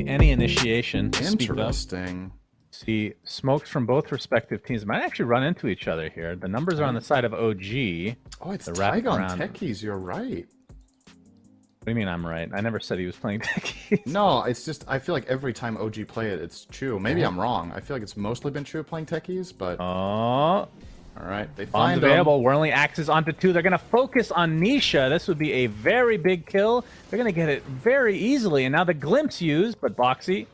see any initiation to speak of. Interesting. See smokes from both respective teams might actually run into each other here. The numbers are on the side of OG. Oh, it's the Taiga on around. techies. You're right. What do you mean I'm right? I never said he was playing techies. No, it's just I feel like every time OG play it, it's true. Maybe I'm wrong. I feel like it's mostly been true playing techies, but Oh. all right, they Bombs find available. Whirling axes onto 2. They're going to focus on Nisha. This would be a very big kill. They're going to get it very easily. And now the glimpse used, but Boxy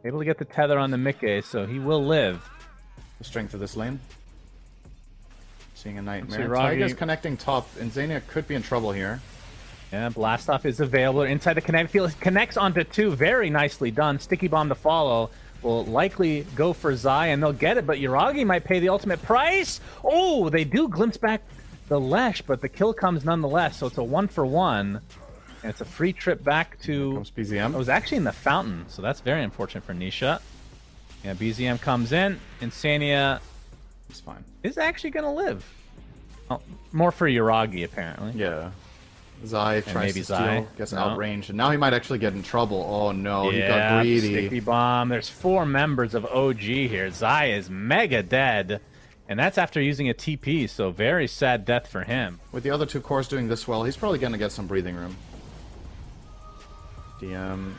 able to get the tether on the Mickey, so he will live. the strength of this lane. Seeing a nightmare. Roggy. Taiga's connecting top, and Zania could be in trouble here. Yeah, Blastoff is available inside the connect field. Connects onto 2. Very nicely done. Sticky bomb to follow. Will likely go for Zai, and they'll get it, but Yuragi might pay the ultimate price. Oh, they do glimpse back the Lesh, but the kill comes nonetheless, so it's a 1-for-1. And it's a free trip back to... Here comes BZM. It was actually in the fountain, so that's very unfortunate for Nisha. Yeah, BZM comes in. Insania He's fine. is actually going to live. Oh, more for Yuragi, apparently. Yeah. Zai tries maybe to steal, Zai. gets No. outranged, and now he might actually get in trouble. Oh no, he got Yeah, greedy. sticky bomb. There's 4 members of OG here. Zai is mega dead, and that's after using a TP, so very sad death for him. With the other 2 cores doing this well, he's probably going to get some breathing room. DM.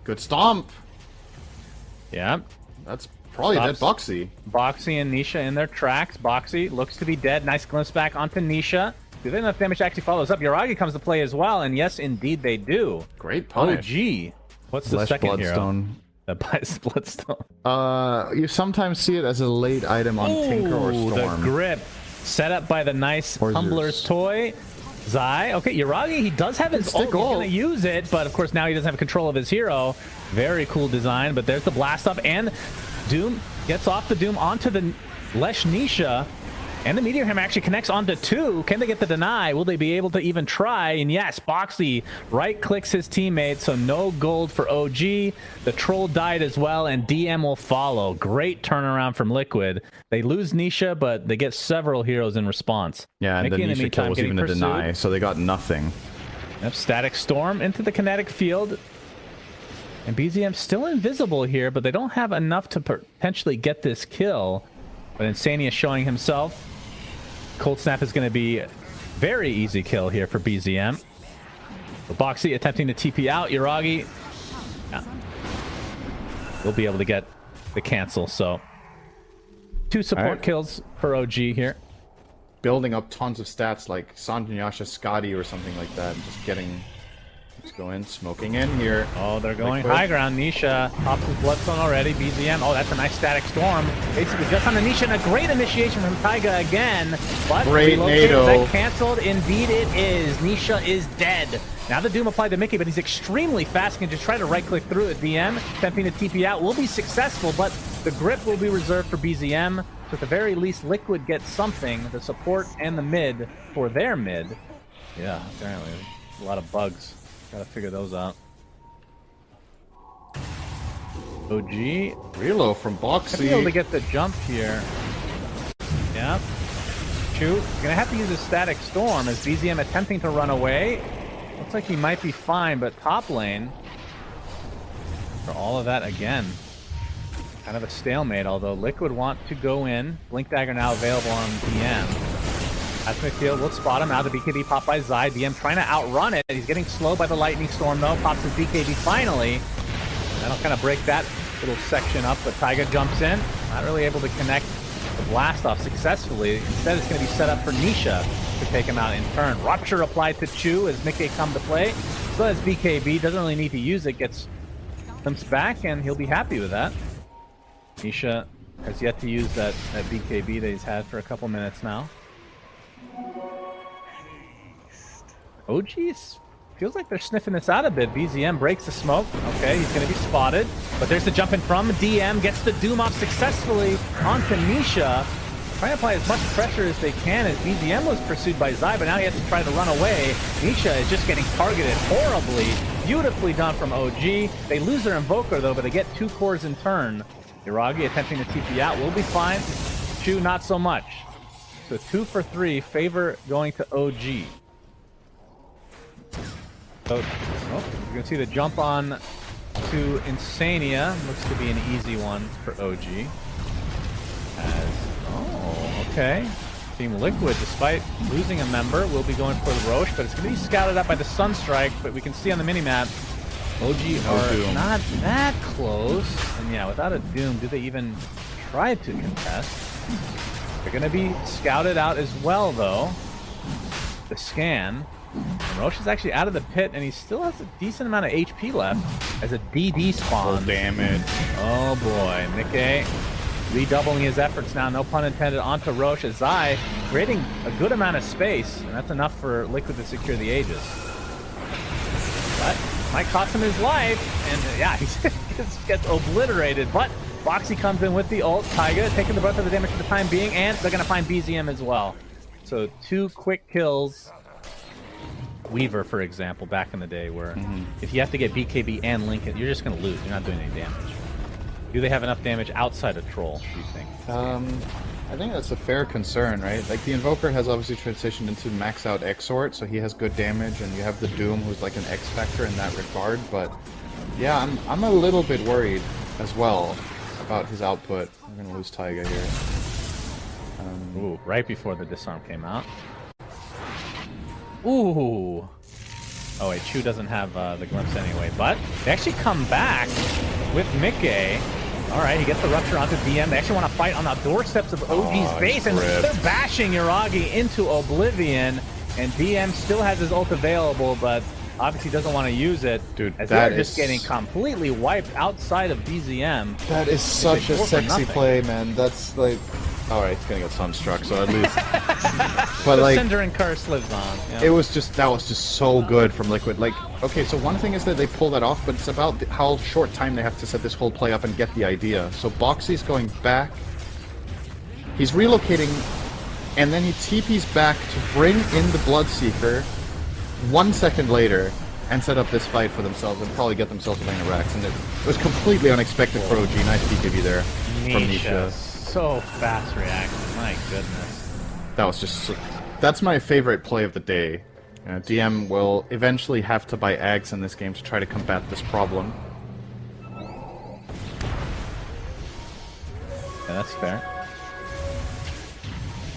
Good stomp! Yeah. That's probably dead Stops. Boxy. Boxy and Nisha in their tracks. Boxy looks to be dead. Nice glimpse back onto Nisha. Do they enough damage actually follows up? Yuragi comes to play as well, and yes, indeed they do. Great punish. OG. What's the Flesh second Bloodstone. hero? The buys Bloodstone. You sometimes see it as a late item on Tinker or Ooh, Storm. the grip. Set up by the nice Or Humbler's Zeus. toy. Zai. Okay, Yuragi, he does have his ult. He's ult. going to use it, but of course now he doesn't have control of his hero. Very cool design, but there's the blast off, and Doom gets off the Doom onto the Lesh Nisha, and the Meteor Hammer actually connects onto 2. Can they get the deny? Will they be able to even try? And yes, Boxy right-clicks his teammate, so no gold for OG. The Troll died as well, and DM will follow. Great turnaround from Liquid. They lose Nisha, but they get several heroes in response. Yeah, and Mickey, in the Nisha kill meantime, was getting even a pursued. deny, so they got nothing. Yep, Static Storm into the kinetic field. And BZM still invisible here, but they don't have enough to potentially get this kill. But Insania showing himself. Cold Snap is going to be a very easy kill here for BZM. So Boxy attempting to TP out. Yuragi will be able to get the cancel. So 2 support Alright. kills for OG here. Building up tons of stats like Sanjanyasha Scotty or something like that, and just getting... Let's go in, smoking in here. Oh, they're going Liquid. high ground. Nisha pops his Bloodstone already. BZM. Oh, that's a nice Static Storm. Basically just on the Nisha, and a great initiation from Taiga again. But Great relocated, nado. that canceled. Indeed it is. Nisha is dead. Now the Doom applied to Mickey, but he's extremely fast. Can just try to right-click through it. DM attempting to TP out will be successful, but the grip will be reserved for BZM. So at the very least, Liquid gets something, the support and the mid for their mid. Yeah, apparently. A lot of bugs. Gotta figure those out. OG. Reload from Should be able to Boxy. get the jump here. Yeah. Shoot. Gonna have to use a Static Storm as BZM attempting to run away. Looks like he might be fine, but top lane. For all of that again. Kind of a stalemate, although Liquid want to go in. Blink Dagger now available on DM. Field will spot him. Now the BKB popped by Zai. DM trying to outrun it. He's getting slow by the Lightning Storm, though. Pops his BKB finally. That'll kind of break that little section up, but Taiga jumps in. Not really able to connect the blast off successfully. Instead, it's going to be set up for Nisha to take him out in turn. Rupture applied to Chu as Mickey come to play. So as BKB, doesn't really need to use it. Gets glimpsed back, and he'll be happy with that. Nisha has yet to use that BKB that he's had for a couple minutes now. OG's feels like they're sniffing this out a bit. BZM breaks the smoke. Okay, he's going to be spotted. But there's the jump in from DM. Gets the Doom off successfully onto Nisha. Trying to apply as much pressure as they can as BZM was pursued by Zai, but now he has to try to run away. Nisha is just getting targeted horribly. Beautifully done from OG. They lose their Invoker, though, but they get 2 cores in turn. Yuragi attempting to TP out will be fine. Chu, not so much. So 2 for 3, favor going to OG. So, you can see the jump on to Insania. Looks to be an easy one for OG. Oh, okay. Team Liquid, despite losing a member, will be going for the Roche, but it's going to be scouted up by the Sunstrike. But we can see on the minimap, OG are not that close. And yeah, without a Doom, do they even try to contest? They're going to be scouted out as well, though. The scan. And Roche is actually out of the pit, and he still has a decent amount of HP left as a DD spawn. Oh, damage. Oh boy, Nikkei redoubling his efforts now, no pun intended, onto Roche. As Zai creating a good amount of space, and that's enough for Liquid to secure the Aegis. But might cost him his life, and yeah, he just gets obliterated. But Boxy comes in with the ult. Taiga taking the brunt of the damage for the time being, and they're going to find BZM as well. So 2 quick kills. Weaver, for example, back in the day, where if you have to get BKB and Lincoln, you're just going to lose. You're not doing any damage. Do they have enough damage outside of Troll, do you think? I think that's a fair concern, right? Like, the Invoker has obviously transitioned into max out Exort, so he has good damage, and you have the Doom, who's like an X-Factor in that regard, but yeah, I'm a little bit worried as well about his output. We're going to lose Taiga here. Ooh, right before the disarm came out. Ooh. Oh wait, Chu doesn't have the glimpse anyway, but they actually come back with Mickey. Alright, he gets the rupture onto DM. They actually want to fight on the doorsteps of OG's base, and they're bashing Yuragi into oblivion, and DM still has his ult available, but obviously doesn't want to use it. Dude, as they're just getting completely wiped outside of BZM. That is such a sexy play, man. That's like... Alright, he's gonna get Sunstruck, so at least... But like... SyndereN curse lives on. Yeah. It was just... That was just so good from Liquid. Like, okay, so one thing is that they pull that off, but it's about how short time they have to set this whole play up and get the idea. So Boxy's going back. He's relocating, and then he TP's back to bring in the Bloodseeker 1 second later and set up this fight for themselves and probably get themselves a lane of Rex. And it was completely unexpected for OG. Nice BKB there from Nisha. So fast reaction, my goodness. That was just... That's my favorite play of the day. DM will eventually have to buy Ags in this game to try to combat this problem. Yeah, that's fair.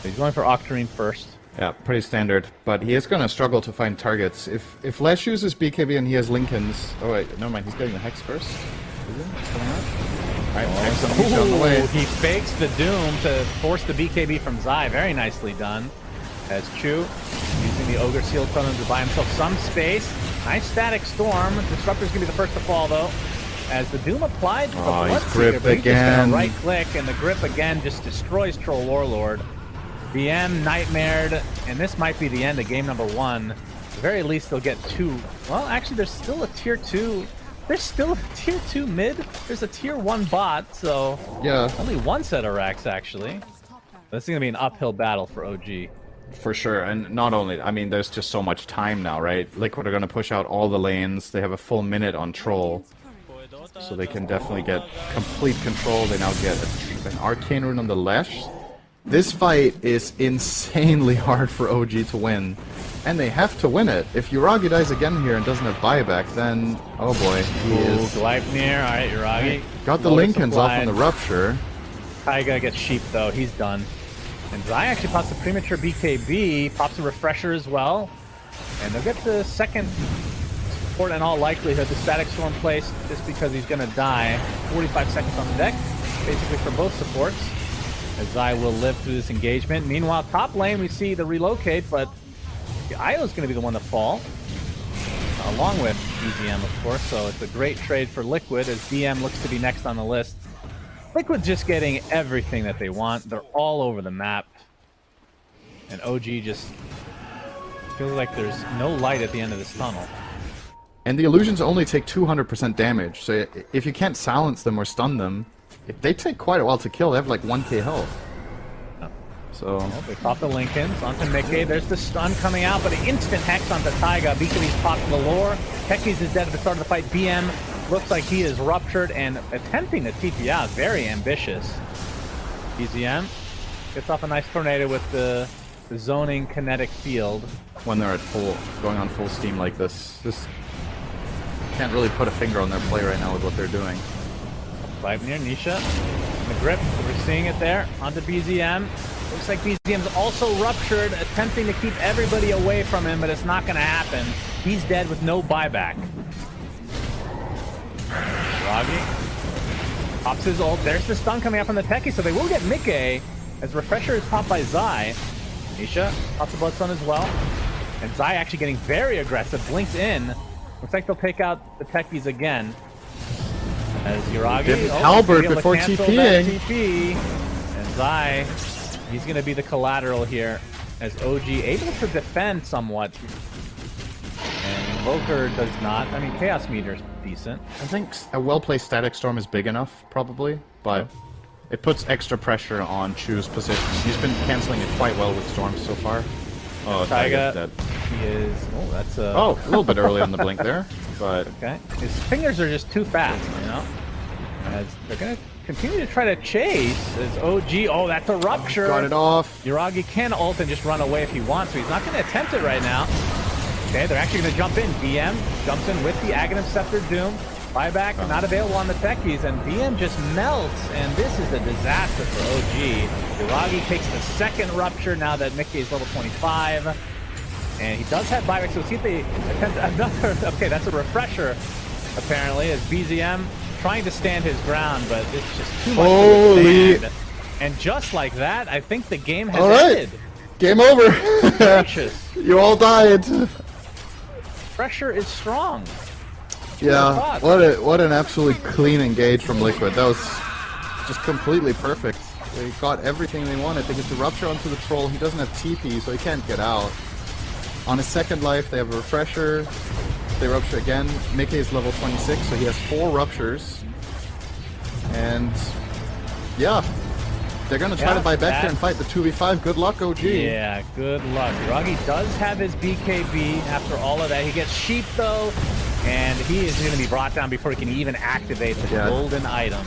He's going for Octarine first. Yeah, pretty standard, but he is going to struggle to find targets. If Lesh uses BKB and he has Lincolns... Oh wait, never mind, he's getting the Hex first. Is he? It's coming out? Alright, Hex on Nisha on the way. He fakes the Doom to force the BKB from Zai. Very nicely done. As Chu using the Ogre Seal Totem to buy himself some space. Nice static storm. Disruptor's going to be the first to fall, though. As the Doom applied to the Bloodseeker, but he's just going to right-click, and the grip again just destroys Troll Warlord. BM nightmared, and this might be the end of game number 1. At the very least, they'll get 2. Well, actually, there's still a tier 2. There's still a tier 2 mid. There's a tier 1 bot, so yeah, only 1 set of racks, actually. This is going to be an uphill battle for OG. For sure, and not only, I mean, there's just so much time now, right? Liquid are going to push out all the lanes. They have a full minute on Troll, so they can definitely get complete control. They now get an Arcane Rune on the Lesh. This fight is insanely hard for OG to win, and they have to win it. If Yuragi dies again here and doesn't have buyback, then, oh boy, he is... Gleipnir, alright, Yuragi. Got the Lincolns off on the Rupture. Taiga gets sheep, though. He's done. And Zai actually pops a premature BKB, pops a refresher as well. And they'll get the second support in all likelihood. The Static Storm placed just because he's going to die. 45 seconds on the deck, basically for both supports. As Zai will live through this engagement. Meanwhile, top lane, we see the relocate, but Io's going to be the one to fall. Along with BZM, of course, so it's a great trade for Liquid as DM looks to be next on the list. Liquid just getting everything that they want. They're all over the map. And OG just feels like there's no light at the end of this tunnel. And the illusions only take 200% damage, so if you can't silence them or stun them, they take quite a while to kill. They have like 1k health. Oh. So... Well, they pop the Lincolns onto Mickey. There's the stun coming out, but an instant hex onto Taiga. BKB's popped the lore. Tekis is dead at the start of the fight. BM looks like he is ruptured and attempting to TP out. Very ambitious. BZM gets off a nice tornado with the zoning kinetic field. When they're at full, going on full steam like this. can't really put a finger on their play right now with what they're doing. Five near Nisha. The grip, we're seeing it there onto BZM. Looks like BZM's also ruptured, attempting to keep everybody away from him, but it's not going to happen. He's dead with no buyback. Ragi pops his ult. There's the stun coming out from the techie, so they will get Mickey as Refresher is popped by Zai. Nisha pops the blood stun as well. And Zai actually getting very aggressive, blinks in. Looks like they'll take out the techies again. As Yuragi, Halberd before TPing. TP. And Zai, he's going to be the collateral here. As OG able to defend somewhat. And Invoker does not. I mean, Chaos Meter's decent. I think a well-placed Static Storm is big enough, probably, but it puts extra pressure on Chu's position. He's been canceling it quite well with Storms so far. Oh, Taiga's dead. He is. Oh, that's a. Oh, a little bit early on the blink there, but okay. His fingers are just too fast, you know. As they're gonna continue to try to chase. As OG. Oh, that's a rupture. Got it off. Yuragi can ult and just run away if he wants, so he's not gonna attempt it right now. Okay, they're actually gonna jump in. BM jumps in with the Aghanim Scepter Doom. Buyback not available on the techies, and BM just melts, and this is a disaster for OG. Yuragi takes the second rupture now that Mickey is level 25, and he does have buyback, so see if they attempt another. Okay, that's a refresher, apparently, as BZM trying to stand his ground, but it's just too much to withstand. And just like that, I think the game has ended. Game over. Gracious. You all died. Pressure is strong. Yeah, what an absolutely clean engage from Liquid. That was just completely perfect. They got everything they wanted. They get the rupture onto the troll. He doesn't have TP, so he can't get out. On his second life, they have a refresher. They rupture again. Mickey is level 26, so he has 4 ruptures. And yeah, they're gonna try to buy back there and fight the 2v5. Good luck, OG. Yeah, good luck. Yuragi does have his BKB after all of that. He gets Sheep though. And he is going to be brought down before he can even activate the golden item.